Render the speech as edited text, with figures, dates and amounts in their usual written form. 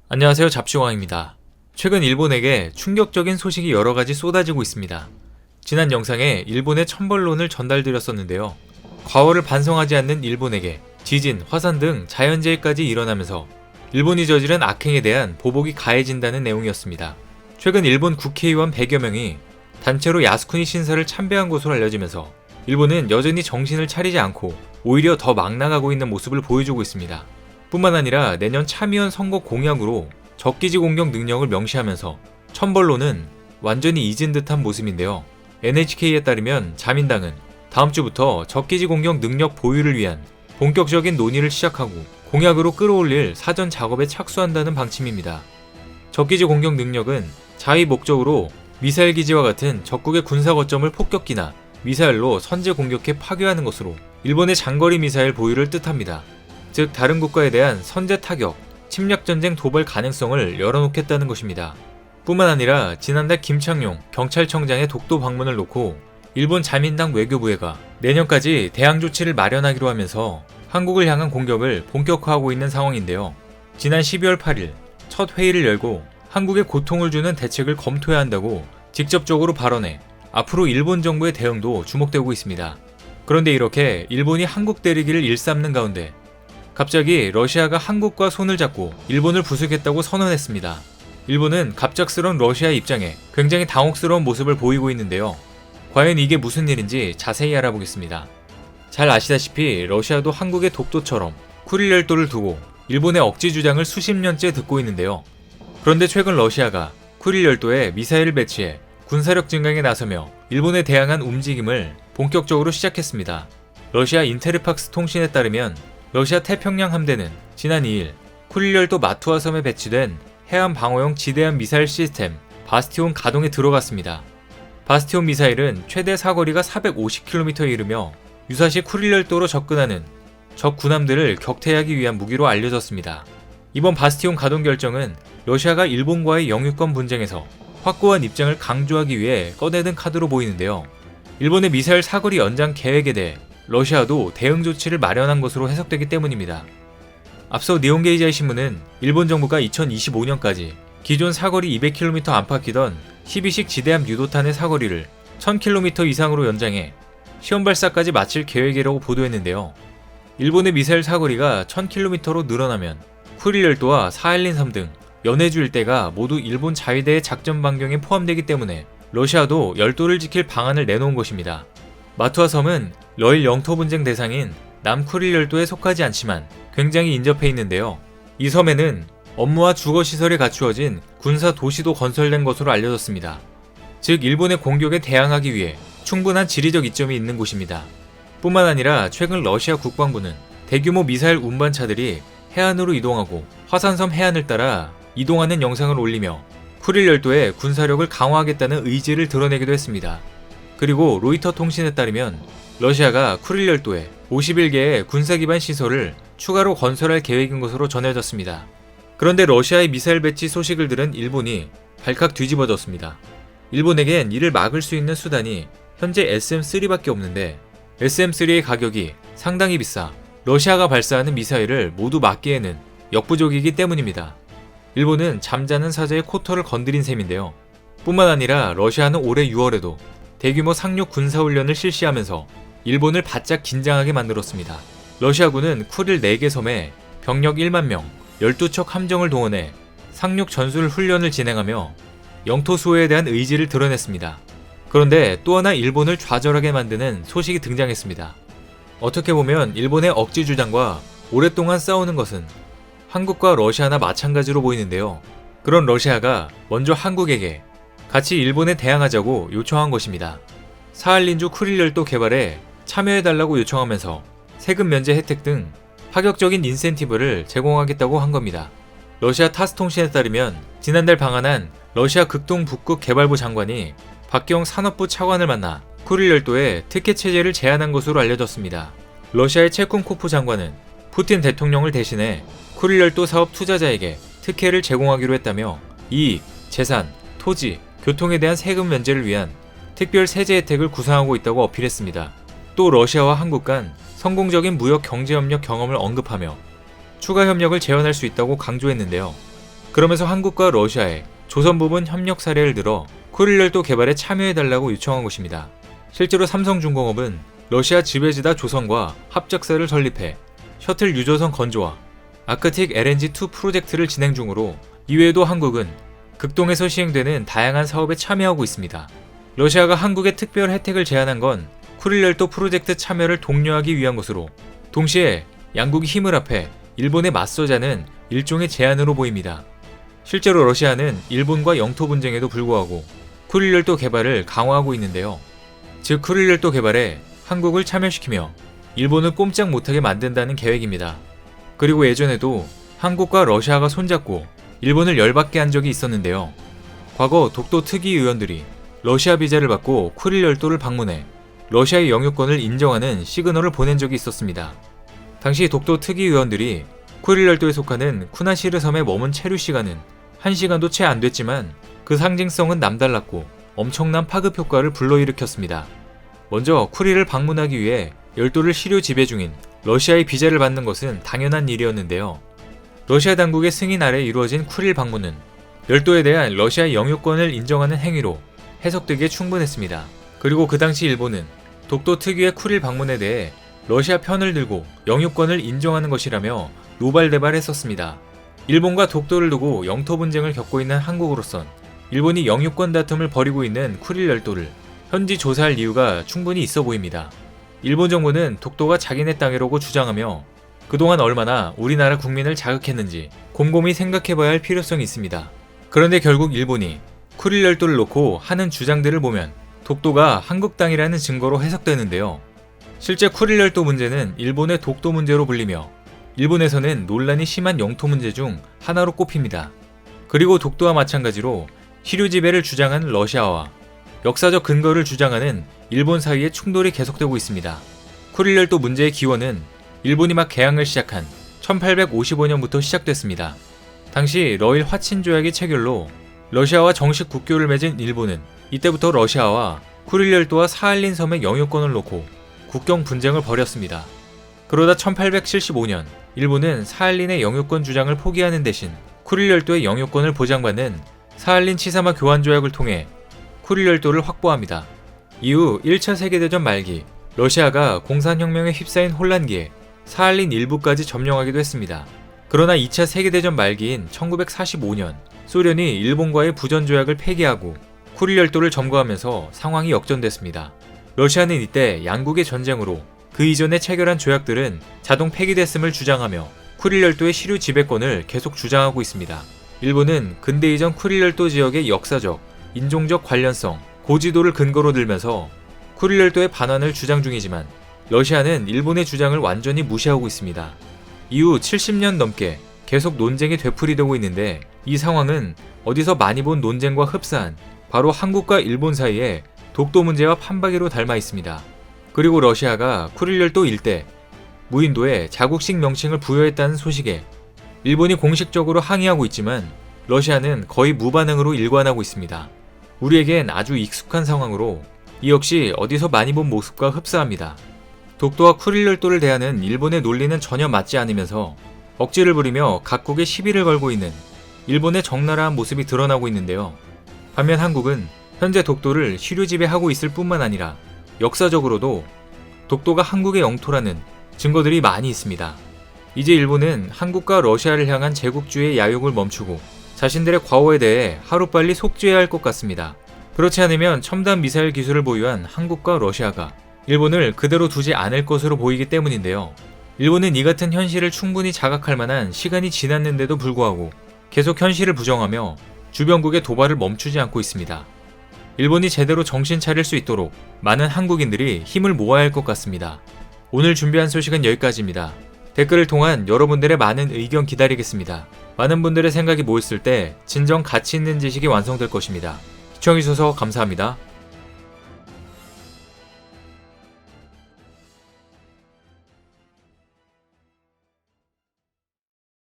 안녕하세요, 잡시광입니다. 최근 일본에게 충격적인 소식이 여러가지 쏟아지고 있습니다. 지난 영상에 일본의 천벌론을 전달드렸었는데요. 과거를 반성하지 않는 일본에게 지진, 화산 등 자연재해까지 일어나면서 일본이 저지른 악행에 대한 보복이 가해진다는 내용이었습니다. 최근 일본 국회의원 100여 명이 단체로 야스쿠니 신사를 참배한 것으로 알려지면서 일본은 여전히 정신을 차리지 않고 오히려 더 막 나가고 있는 모습을 보여주고 있습니다. 뿐만 아니라 내년 참의원 선거 공약으로 적기지 공격 능력을 명시하면서 천벌론은 완전히 잊은 듯한 모습인데요. NHK에 따르면 자민당은 다음 주부터 적기지 공격 능력 보유를 위한 본격적인 논의를 시작하고 공약으로 끌어올릴 사전 작업에 착수한다는 방침입니다. 적기지 공격 능력은 자위 목적으로 미사일 기지와 같은 적국의 군사 거점을 폭격기나 미사일로 선제 공격해 파괴하는 것으로 일본의 장거리 미사일 보유를 뜻합니다. 즉 다른 국가에 대한 선제 타격, 침략전쟁 도발 가능성을 열어놓겠다는 것입니다. 뿐만 아니라 지난달 김창룡 경찰청장의 독도 방문을 놓고 일본 자민당 외교부회가 내년까지 대항 조치를 마련하기로 하면서 한국을 향한 공격을 본격화하고 있는 상황인데요. 지난 12월 8일 첫 회의를 열고 한국에 고통을 주는 대책을 검토해야 한다고 직접적으로 발언해 앞으로 일본 정부의 대응도 주목되고 있습니다. 그런데 이렇게 일본이 한국 때리기를 일삼는 가운데 갑자기 러시아가 한국과 손을 잡고 일본을 부수겠다고 선언했습니다. 일본은 갑작스러운 러시아 입장에 굉장히 당혹스러운 모습을 보이고 있는데요. 과연 이게 무슨 일인지 자세히 알아보겠습니다. 잘 아시다시피 러시아도 한국의 독도처럼 쿠릴 열도를 두고 일본의 억지 주장을 수십 년째 듣고 있는데요. 그런데 최근 러시아가 쿠릴 열도에 미사일을 배치해 군사력 증강에 나서며 일본에 대항한 움직임을 본격적으로 시작했습니다. 러시아 인테르팍스 통신에 따르면 러시아 태평양 함대는 지난 2일 쿠릴 열도 마투아 섬에 배치된 해안 방어용 지대함 미사일 시스템 바스티온 가동에 들어갔습니다. 바스티온 미사일은 최대 사거리가 450km에 이르며 유사시 쿠릴 열도로 접근하는 적 군함들을 격퇴하기 위한 무기로 알려졌습니다. 이번 바스티온 가동 결정은 러시아가 일본과의 영유권 분쟁에서 확고한 입장을 강조하기 위해 꺼내든 카드로 보이는데요. 일본의 미사일 사거리 연장 계획에 대해 러시아도 대응 조치를 마련한 것으로 해석되기 때문입니다. 앞서 니혼게이자이 신문은 일본 정부가 2025년까지 기존 사거리 200km 안팎이던 12식 지대함 유도탄의 사거리를 1000km 이상으로 연장해 시험 발사까지 마칠 계획이라고 보도했는데요. 일본의 미사일 사거리가 1000km로 늘어나면 쿠릴 열도와 사할린 섬 등 연해주 일대가 모두 일본 자위대의 작전 반경에 포함되기 때문에 러시아도 열도를 지킬 방안을 내놓은 것입니다. 마투아 섬은 러일 영토 분쟁 대상인 남쿠릴 열도에 속하지 않지만 굉장히 인접해 있는데요. 이 섬에는 업무와 주거 시설이 갖추어진 군사 도시도 건설된 것으로 알려졌습니다. 즉 일본의 공격에 대항하기 위해 충분한 지리적 이점이 있는 곳입니다. 뿐만 아니라 최근 러시아 국방부는 대규모 미사일 운반차들이 해안으로 이동하고 화산섬 해안을 따라 이동하는 영상을 올리며 쿠릴 열도의 군사력을 강화하겠다는 의지를 드러내기도 했습니다. 그리고 로이터 통신에 따르면 러시아가 쿠릴 열도에 51개의 군사기반 시설을 추가로 건설할 계획인 것으로 전해졌습니다. 그런데 러시아의 미사일 배치 소식을 들은 일본이 발칵 뒤집어졌습니다. 일본에겐 이를 막을 수 있는 수단이 현재 SM-3밖에 없는데 SM-3의 가격이 상당히 비싸 러시아가 발사하는 미사일을 모두 막기에는 역부족이기 때문입니다. 일본은 잠자는 사자의 코털을 건드린 셈인데요. 뿐만 아니라 러시아는 올해 6월에도 대규모 상륙 군사훈련을 실시하면서 일본을 바짝 긴장하게 만들었습니다. 러시아군은 쿠릴 4개 섬에 병력 1만 명, 12척 함정을 동원해 상륙 전술 훈련을 진행하며 영토 수호에 대한 의지를 드러냈습니다. 그런데 또 하나 일본을 좌절하게 만드는 소식이 등장했습니다. 어떻게 보면 일본의 억지 주장과 오랫동안 싸우는 것은 한국과 러시아나 마찬가지로 보이는데요. 그런 러시아가 먼저 한국에게 같이 일본에 대항하자고 요청한 것입니다. 사할린주 쿠릴 열도 개발에 참여해달라고 요청하면서 세금 면제 혜택 등 파격적인 인센티브를 제공하겠다고 한 겁니다. 러시아 타스 통신에 따르면 지난달 방한한 러시아 극동 북극 개발부 장관이 박경 산업부 차관을 만나 쿠릴 열도에 특혜 체제를 제안한 것으로 알려졌습니다. 러시아의 체쿤코프 장관은 푸틴 대통령을 대신해 쿠릴 열도 사업 투자자에게 특혜를 제공하기로 했다며 이익, 재산, 토지, 교통에 대한 세금 면제를 위한 특별 세제 혜택을 구상하고 있다고 어필했습니다. 또 러시아와 한국 간 성공적인 무역 경제협력 경험을 언급하며 추가 협력을 재현할 수 있다고 강조했는데요. 그러면서 한국과 러시아에 조선 부분 협력 사례를 들어 쿠릴열도 개발에 참여해달라고 요청한 것입니다. 실제로 삼성중공업은 러시아 지베지다 조선과 합작사를 설립해 셔틀 유조선 건조와 아크틱 LNG2 프로젝트를 진행 중으로, 이외에도 한국은 극동에서 시행되는 다양한 사업에 참여하고 있습니다. 러시아가 한국에 특별 혜택을 제안한 건 쿠릴열도 프로젝트 참여를 독려하기 위한 것으로, 동시에 양국이 힘을 합해 일본에 맞서자는 일종의 제안으로 보입니다. 실제로 러시아는 일본과 영토 분쟁에도 불구하고 쿠릴열도 개발을 강화하고 있는데요. 즉 쿠릴열도 개발에 한국을 참여시키며 일본을 꼼짝 못하게 만든다는 계획입니다. 그리고 예전에도 한국과 러시아가 손잡고 일본을 열받게 한 적이 있었는데요. 과거 독도 특위 의원들이 러시아 비자를 받고 쿠릴열도를 방문해 러시아의 영유권을 인정하는 시그널을 보낸 적이 있었습니다. 당시 독도 특위 의원들이 쿠릴열도에 속하는 쿠나시르 섬에 머문 체류 시간은 1시간도 채 안 됐지만 그 상징성은 남달랐고 엄청난 파급 효과를 불러일으켰습니다. 먼저 쿠릴을 방문하기 위해 열도를 시료 지배 중인 러시아의 비자를 받는 것은 당연한 일이었는데요. 러시아 당국의 승인 아래 이루어진 쿠릴 방문은 열도에 대한 러시아의 영유권을 인정하는 행위로 해석되기에 충분했습니다. 그리고 그 당시 일본은 독도 특유의 쿠릴 방문에 대해 러시아 편을 들고 영유권을 인정하는 것이라며 노발대발했었습니다. 일본과 독도를 두고 영토 분쟁을 겪고 있는 한국으로선 일본이 영유권 다툼을 벌이고 있는 쿠릴 열도를 현지 조사할 이유가 충분히 있어 보입니다. 일본 정부는 독도가 자기네 땅이라고 주장하며 그동안 얼마나 우리나라 국민을 자극했는지 곰곰이 생각해봐야 할 필요성이 있습니다. 그런데 결국 일본이 쿠릴 열도를 놓고 하는 주장들을 보면 독도가 한국 땅이라는 증거로 해석되는데요. 실제 쿠릴 열도 문제는 일본의 독도 문제로 불리며 일본에서는 논란이 심한 영토 문제 중 하나로 꼽힙니다. 그리고 독도와 마찬가지로 시류 지배를 주장한 러시아와 역사적 근거를 주장하는 일본 사이에 충돌이 계속되고 있습니다. 쿠릴 열도 문제의 기원은 일본이 막 개항을 시작한 1855년부터 시작됐습니다. 당시 러일 화친 조약이 체결로 러시아와 정식 국교를 맺은 일본은 이때부터 러시아와 쿠릴 열도와 사할린 섬의 영유권을 놓고 국경 분쟁을 벌였습니다. 그러다 1875년 일본은 사할린의 영유권 주장을 포기하는 대신 쿠릴 열도의 영유권을 보장받는 사할린 치사마 교환 조약을 통해 쿠릴 열도를 확보합니다. 이후 1차 세계대전 말기 러시아가 공산혁명에 휩싸인 혼란기에 사할린 일부까지 점령하기도 했습니다. 그러나 2차 세계대전 말기인 1945년 소련이 일본과의 부전조약을 폐기하고 쿠릴 열도를 점거하면서 상황이 역전됐습니다. 러시아는 이때 양국의 전쟁으로 그 이전에 체결한 조약들은 자동 폐기됐음을 주장하며 쿠릴 열도의 시류 지배권을 계속 주장하고 있습니다. 일본은 근대 이전 쿠릴 열도 지역의 역사적, 인종적 관련성, 고지도를 근거로 들면서 쿠릴 열도의 반환을 주장 중이지만 러시아는 일본의 주장을 완전히 무시하고 있습니다. 이후 70년 넘게 계속 논쟁이 되풀이되고 있는데 이 상황은 어디서 많이 본 논쟁과 흡사한 바로 한국과 일본 사이의 독도 문제와 판박이로 닮아 있습니다. 그리고 러시아가 쿠릴 열도 일대 무인도에 자국식 명칭을 부여했다는 소식에 일본이 공식적으로 항의하고 있지만 러시아는 거의 무반응으로 일관하고 있습니다. 우리에겐 아주 익숙한 상황으로 이 역시 어디서 많이 본 모습과 흡사합니다. 독도와 쿠릴 열도를 대하는 일본의 논리는 전혀 맞지 않으면서 억지를 부리며 각국에 시비를 걸고 있는 일본의 적나라한 모습이 드러나고 있는데요. 반면 한국은 현재 독도를 시류 지배하고 있을 뿐만 아니라 역사적으로도 독도가 한국의 영토라는 증거들이 많이 있습니다. 이제 일본은 한국과 러시아를 향한 제국주의의 야욕을 멈추고 자신들의 과오에 대해 하루빨리 속죄해야 할 것 같습니다. 그렇지 않으면 첨단 미사일 기술을 보유한 한국과 러시아가 일본을 그대로 두지 않을 것으로 보이기 때문인데요. 일본은 이 같은 현실을 충분히 자각할 만한 시간이 지났는데도 불구하고 계속 현실을 부정하며 주변국의 도발을 멈추지 않고 있습니다. 일본이 제대로 정신 차릴 수 있도록 많은 한국인들이 힘을 모아야 할 것 같습니다. 오늘 준비한 소식은 여기까지입니다. 댓글을 통한 여러분들의 많은 의견 기다리겠습니다. 많은 분들의 생각이 모였을 때 진정 가치 있는 지식이 완성될 것입니다. 시청해주셔서 감사합니다.